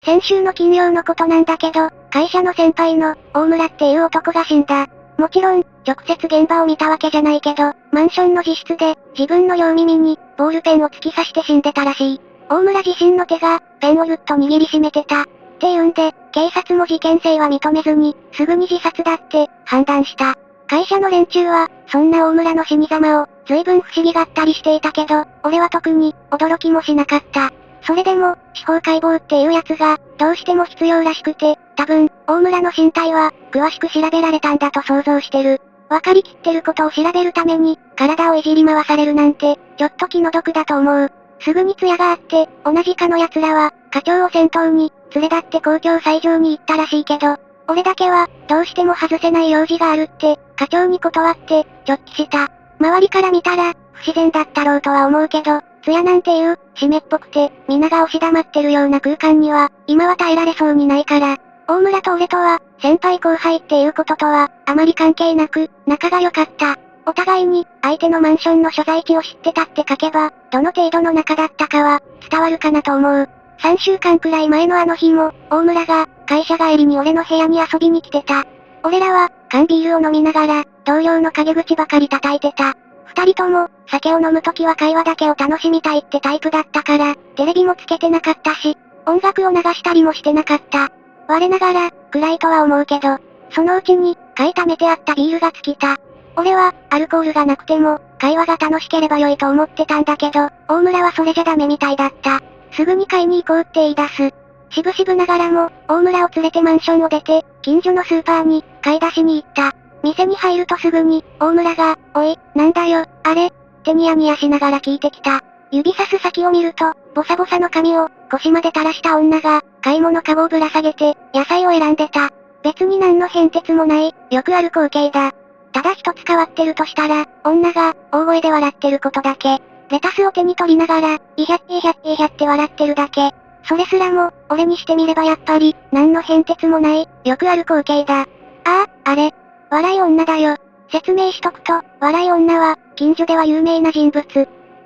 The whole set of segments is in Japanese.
先週の金曜のことなんだけど、会社の先輩の、大村っていう男が死んだ。もちろん、直接現場を見たわけじゃないけど、マンションの自室で、自分の両耳に、ボールペンを突き刺して死んでたらしい。大村自身の手が、ペンをぐっと握りしめてた。っていうんで、警察も事件性は認めずに、すぐに自殺だって、判断した。会社の連中は、そんな大村の死に様を、随分不思議がったりしていたけど、俺は特に、驚きもしなかった。それでも、司法解剖っていうやつが、どうしても必要らしくて、多分、大村の身体は、詳しく調べられたんだと想像してる。分かりきってることを調べるために、体をいじり回されるなんて、ちょっと気の毒だと思う。すぐに艶があって、同じ課の奴らは、課長を先頭に、連れ立って公共斎場に行ったらしいけど、俺だけは、どうしても外せない用事があるって、課長に断って、直帰した。周りから見たら、不自然だったろうとは思うけど、艶なんていう、湿っぽくて、皆が押し黙ってるような空間には、今は耐えられそうにないから。大村と俺とは、先輩後輩っていうこととは、あまり関係なく、仲が良かった。お互いに、相手のマンションの所在地を知ってたって書けば、どの程度の仲だったかは、伝わるかなと思う。3週間くらい前のあの日も、大村が、会社帰りに俺の部屋に遊びに来てた。俺らは、缶ビールを飲みながら、同僚の陰口ばかり叩いてた。二人とも、酒を飲むときは会話だけを楽しみたいってタイプだったから、テレビもつけてなかったし、音楽を流したりもしてなかった。我ながら、暗いとは思うけど、そのうちに、買い溜めてあったビールが尽きた。俺は、アルコールがなくても、会話が楽しければ良いと思ってたんだけど、大村はそれじゃダメみたいだった。すぐに買いに行こうって言い出す。渋々ながらも、大村を連れてマンションを出て、近所のスーパーに、買い出しに行った。店に入るとすぐに、大村が、おい、なんだよ、あれってニヤニヤしながら聞いてきた。指さす先を見ると、ボサボサの髪を、腰まで垂らした女が、買い物カゴをぶら下げて、野菜を選んでた。別に何の変哲もない、よくある光景だ。ただ一つ変わってるとしたら、女が、大声で笑ってることだけ。レタスを手に取りながら、いひゃっていひゃっていひゃって笑ってるだけ。それすらも、俺にしてみればやっぱり、何の変哲もない、よくある光景だ。ああ、あれ。笑い女だよ。説明しとくと、笑い女は、近所では有名な人物。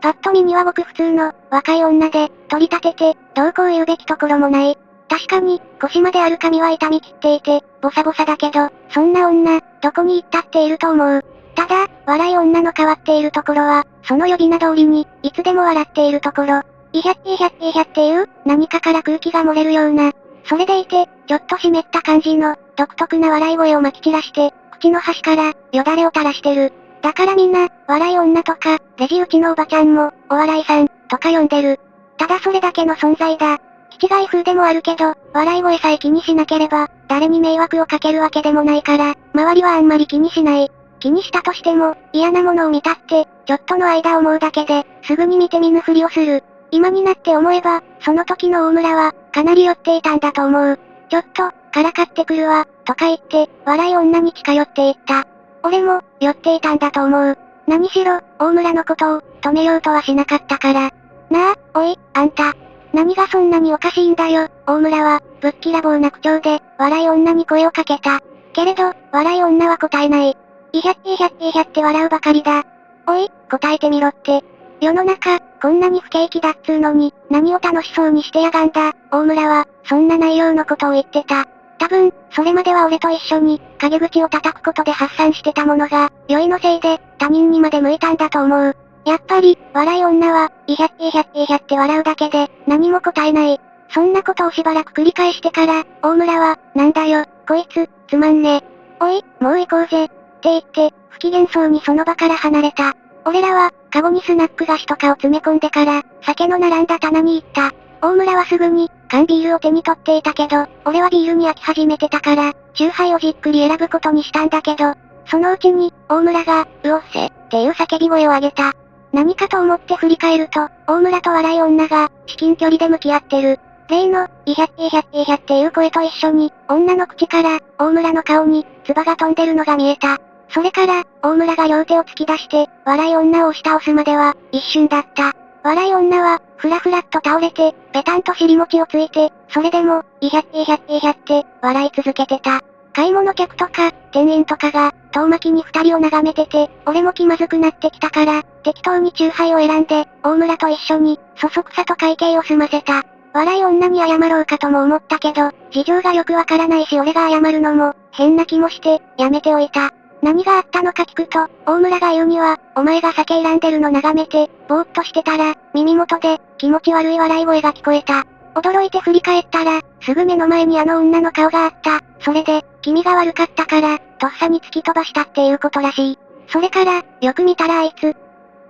パッと見にはごく普通の、若い女で、取り立てて、どうこう言うべきところもない。確かに、腰まである髪は傷み切っていて、ボサボサだけど、そんな女、どこに行ったっていると思う。ただ、笑い女の変わっているところは、その呼び名通りに、いつでも笑っているところ。いひゃっていひゃっていひゃっていう、何かから空気が漏れるような。それでいて、ちょっと湿った感じの、独特な笑い声をまき散らして、口の端から、よだれを垂らしてる。だからみんな、笑い女とか、レジ打ちのおばちゃんも、お笑いさん、とか呼んでる。ただそれだけの存在だ。気違い風でもあるけど、笑い声さえ気にしなければ、誰に迷惑をかけるわけでもないから、周りはあんまり気にしない。気にしたとしても、嫌なものを見たって、ちょっとの間思うだけで、すぐに見て見ぬふりをする。今になって思えば、その時の大村は、かなり酔っていたんだと思う。ちょっと、からかってくるわ、とか言って、笑い女に近寄っていった。俺も、酔っていたんだと思う。何しろ、大村のことを、止めようとはしなかったから。なあ、おい、あんた。何がそんなにおかしいんだよ、大村は、ぶっきらぼうな口調で、笑い女に声をかけた。けれど、笑い女は答えない。いひゃっていひゃっていひゃって笑うばかりだ。おい、答えてみろって。世の中、こんなに不景気だっつうのに、何を楽しそうにしてやがんだ。大村は、そんな内容のことを言ってた。多分、それまでは俺と一緒に、陰口を叩くことで発散してたものが、酔いのせいで、他人にまで向いたんだと思う。やっぱり、笑い女は、いひゃっていひゃっていひゃって笑うだけで、何も答えない。そんなことをしばらく繰り返してから、大村は、なんだよ、こいつ、つまんね。おい、もう行こうぜ。って言って、不機嫌そうにその場から離れた。俺らは、カゴにスナック菓子とかを詰め込んでから、酒の並んだ棚に行った。大村はすぐに、缶ビールを手に取っていたけど、俺はビールに飽き始めてたから、チューハイをじっくり選ぶことにしたんだけど、そのうちに、大村が、うおっせ、っていう叫び声を上げた。何かと思って振り返ると、大村と笑い女が、至近距離で向き合ってる。例の、いひゃっていひゃっていひゃっていう声と一緒に、女の口から、大村の顔に、唾が飛んでるのが見えた。それから、大村が両手を突き出して、笑い女を押し倒すまでは、一瞬だった。笑い女は、ふらふらっと倒れて、ペタンと尻餅をついて、それでも、いひゃっていひゃっていひゃって、笑い続けてた。買い物客とか、店員とかが、遠巻きに二人を眺めてて、俺も気まずくなってきたから、適当にチューハイを選んで、大村と一緒に、そそくさと会計を済ませた。笑い女に謝ろうかとも思ったけど、事情がよくわからないし俺が謝るのも、変な気もして、やめておいた。何があったのか聞くと、大村が言うには、お前が酒選んでるの眺めて、ぼーっとしてたら、耳元で、気持ち悪い笑い声が聞こえた。驚いて振り返ったら、すぐ目の前にあの女の顔があった。それで、気味が悪かったから、とっさに突き飛ばしたっていうことらしい。それから、よく見たらあいつ、っ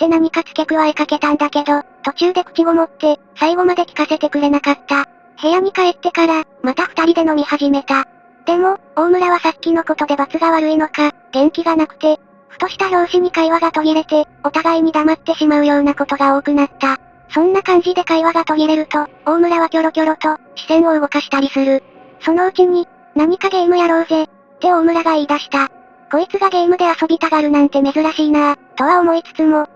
て何か付け加えかけたんだけど、途中で口ごもって、最後まで聞かせてくれなかった。部屋に帰ってから、また二人で飲み始めた。でも、大村はさっきのことで罰が悪いのか、元気がなくて、ふとした拍子に会話が途切れて、お互いに黙ってしまうようなことが多くなった。そんな感じで会話が途切れると、大村はキョロキョロと、視線を動かしたりする。そのうちに、何かゲームやろうぜ、って大村が言い出した。こいつがゲームで遊びたがるなんて珍しいなぁ、とは思いつつも、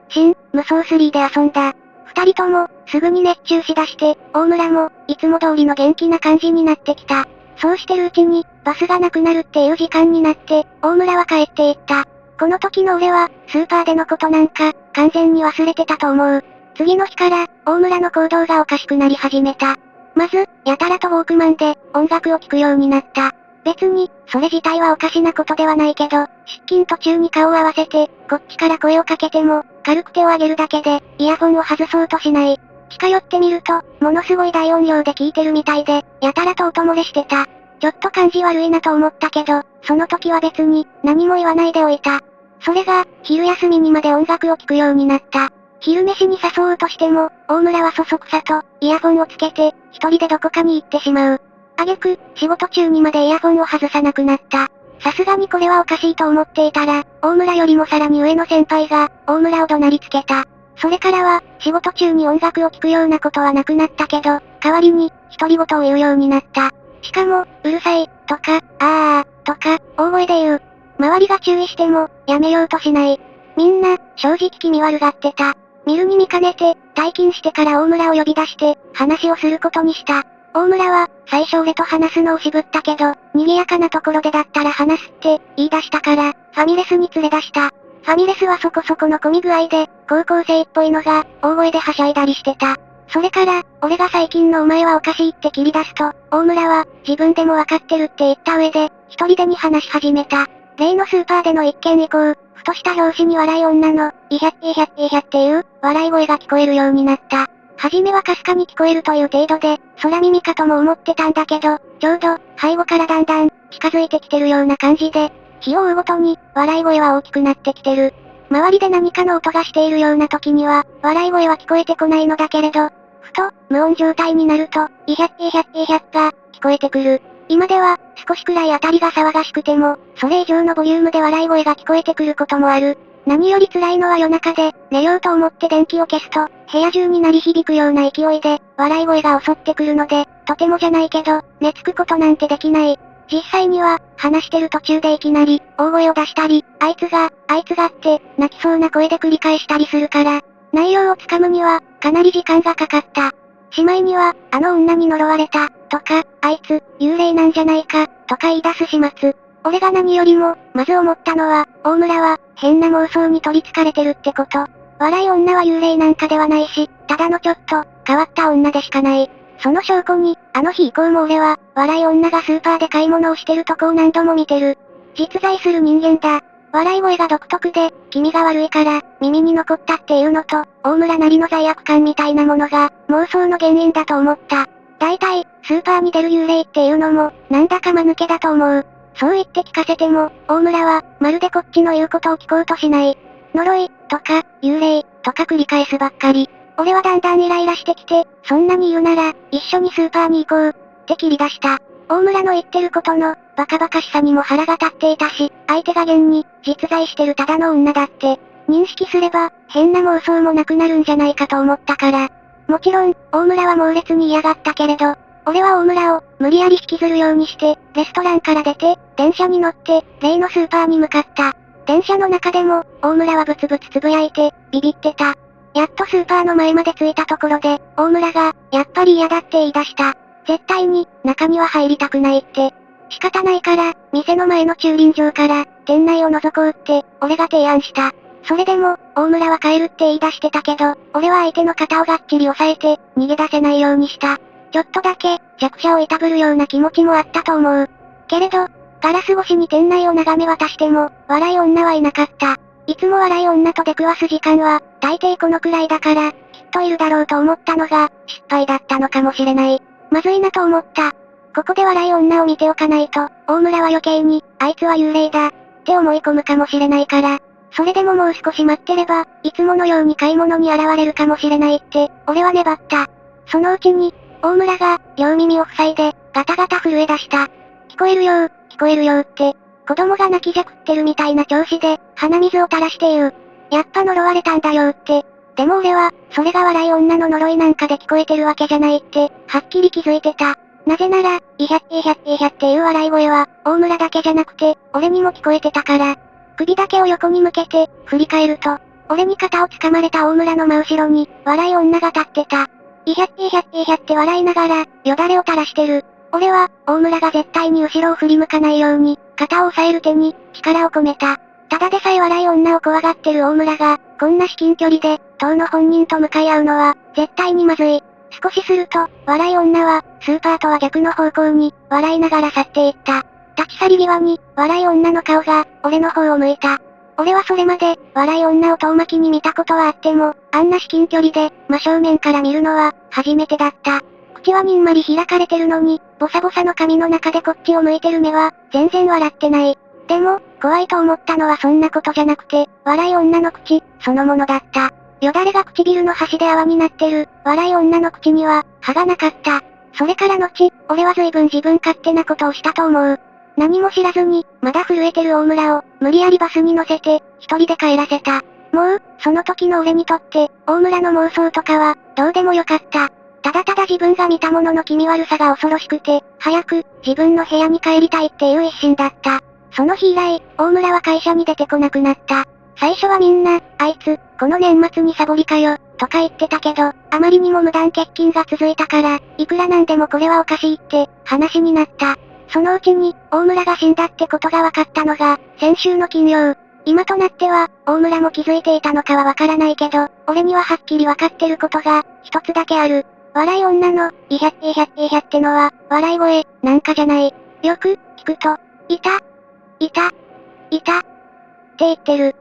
無双3で遊んだ。二人とも、すぐに熱中しだして、大村も、いつも通りの元気な感じになってきた。そうしてるうちに、バスがなくなるっていう時間になって、大村は帰っていった。この時の俺は、スーパーでのことなんか、完全に忘れてたと思う。次の日から、大村の行動がおかしくなり始めた。まず、やたらとウォークマンで、音楽を聴くようになった。別に、それ自体はおかしなことではないけど、出勤途中に顔を合わせて、こっちから声をかけても、軽く手を上げるだけで、イヤホンを外そうとしない。近寄ってみると、ものすごい大音量で聞いてるみたいで、やたらと音漏れしてた。ちょっと感じ悪いなと思ったけど、その時は別に、何も言わないでおいた。それが、昼休みにまで音楽を聴くようになった。昼飯に誘おうとしても、大村はそそくさと、イヤホンをつけて、一人でどこかに行ってしまう。挙句、仕事中にまでイヤホンを外さなくなった。さすがにこれはおかしいと思っていたら、大村よりもさらに上の先輩が、大村を怒鳴りつけた。それからは、仕事中に音楽を聴くようなことはなくなったけど、代わりに、独り言を言うようになった。しかも、うるさい、とか、あー、とか、大声で言う。周りが注意しても、やめようとしない。みんな、正直気味悪がってた。見るに見かねて、退勤してから大村を呼び出して、話をすることにした。大村は、最初俺と話すのを渋ったけど、賑やかなところでだったら話すって、言い出したから、ファミレスに連れ出した。ファミレスはそこそこの混み具合で、高校生っぽいのが、大声ではしゃいだりしてた。それから、俺が最近のお前はおかしいって切り出すと、大村は、自分でもわかってるって言った上で、一人でに話し始めた。例のスーパーでの一件以降、ふとした拍子に笑い女の、イヒャッイヒャッイヒャっていう、笑い声が聞こえるようになった。はじめはかすかに聞こえるという程度で、空耳かとも思ってたんだけど、ちょうど、背後からだんだん、近づいてきてるような感じで、日を追うごとに、笑い声は大きくなってきてる。周りで何かの音がしているような時には、笑い声は聞こえてこないのだけれど、ふと、無音状態になると、イヒャッイヒャッイヒャッが、聞こえてくる。今では、少しくらいあたりが騒がしくても、それ以上のボリュームで笑い声が聞こえてくることもある。何より辛いのは夜中で、寝ようと思って電気を消すと、部屋中に鳴り響くような勢いで、笑い声が襲ってくるので、とてもじゃないけど、寝つくことなんてできない。実際には、話してる途中でいきなり、大声を出したり、あいつがって、泣きそうな声で繰り返したりするから、内容をつかむには、かなり時間がかかった。しまいには、あの女に呪われた、とか、あいつ、幽霊なんじゃないか、とか言い出す始末。俺が何よりも、まず思ったのは、大村は、変な妄想に取り憑かれてるってこと。笑い女は幽霊なんかではないし、ただのちょっと、変わった女でしかない。その証拠に、あの日以降も俺は、笑い女がスーパーで買い物をしてるとこを何度も見てる。実在する人間だ。笑い声が独特で、気味が悪いから、耳に残ったっていうのと、大村なりの罪悪感みたいなものが、妄想の原因だと思った。大体、スーパーに出る幽霊っていうのも、なんだか間抜けだと思う。そう言って聞かせても、大村は、まるでこっちの言うことを聞こうとしない。呪い、とか、幽霊、とか繰り返すばっかり。俺はだんだんイライラしてきて、そんなに言うなら、一緒にスーパーに行こう、って切り出した。大村の言ってることの、バカバカしさにも腹が立っていたし、相手が現に、実在してるただの女だって、認識すれば、変な妄想もなくなるんじゃないかと思ったから。もちろん、大村は猛烈に嫌がったけれど、俺は大村を、無理やり引きずるようにして、レストランから出て、電車に乗って、例のスーパーに向かった。電車の中でも、大村はブツブツつぶやいて、ビビってた。やっとスーパーの前まで着いたところで、大村が、やっぱり嫌だって言い出した。絶対に、中には入りたくないって。仕方ないから、店の前の駐輪場から、店内を覗こうって、俺が提案した。それでも、大村は帰るって言い出してたけど、俺は相手の肩をがっちり押さえて、逃げ出せないようにした。ちょっとだけ、弱者をいたぶるような気持ちもあったと思う。けれど、ガラス越しに店内を眺め渡しても、笑い女はいなかった。いつも笑い女と出くわす時間は、大抵このくらいだから、きっといるだろうと思ったのが、失敗だったのかもしれない。まずいなと思った。ここで笑い女を見ておかないと、大村は余計に、あいつは幽霊だ、って思い込むかもしれないから。それでももう少し待ってれば、いつものように買い物に現れるかもしれないって、俺は粘った。そのうちに、大村が、両耳を塞いで、ガタガタ震え出した。聞こえるよー、聞こえるよーって、子供が泣きじゃくってるみたいな調子で、鼻水を垂らして言う。やっぱ呪われたんだよーって。でも俺は、それが笑い女の呪いなんかで聞こえてるわけじゃないって、はっきり気づいてた。なぜなら、イヒャッイヒャッイヒャっていう笑い声は、大村だけじゃなくて、俺にも聞こえてたから。首だけを横に向けて、振り返ると、俺に肩を掴まれた大村の真後ろに、笑い女が立ってた。イヒャッイヒャッイヒャって笑いながら、よだれを垂らしてる。俺は、大村が絶対に後ろを振り向かないように、肩を押さえる手に、力を込めた。ただでさえ笑い女を怖がってる大村が、こんな至近距離で、当の本人と向かい合うのは、絶対にまずい。少しすると、笑い女は、スーパーとは逆の方向に、笑いながら去っていった。立ち去り際に、笑い女の顔が、俺の方を向いた。俺はそれまで、笑い女を遠巻きに見たことはあっても、あんな至近距離で、真正面から見るのは、初めてだった。口はにんまり開かれてるのに、ボサボサの髪の中でこっちを向いてる目は、全然笑ってない。でも、怖いと思ったのはそんなことじゃなくて、笑い女の口、そのものだった。よだれが唇の端で泡になってる、笑い女の口には、歯がなかった。それから後、俺は随分自分勝手なことをしたと思う。何も知らずに、まだ震えてる大村を、無理やりバスに乗せて、一人で帰らせた。もう、その時の俺にとって、大村の妄想とかは、どうでもよかった。ただただ自分が見たものの気味悪さが恐ろしくて、早く、自分の部屋に帰りたいっていう一心だった。その日以来、大村は会社に出てこなくなった。最初はみんな、あいつ、この年末にサボりかよ、とか言ってたけど、あまりにも無断欠勤が続いたから、いくらなんでもこれはおかしいって、話になった。そのうちに、大村が死んだってことが分かったのが、先週の金曜。今となっては、大村も気づいていたのかはわからないけど、俺にははっきり分かってることが、一つだけある。笑い女の、イヒャッイヒャッイヒャってのは、笑い声、なんかじゃない。よく、聞くと、いた、いた、いた、って言ってる。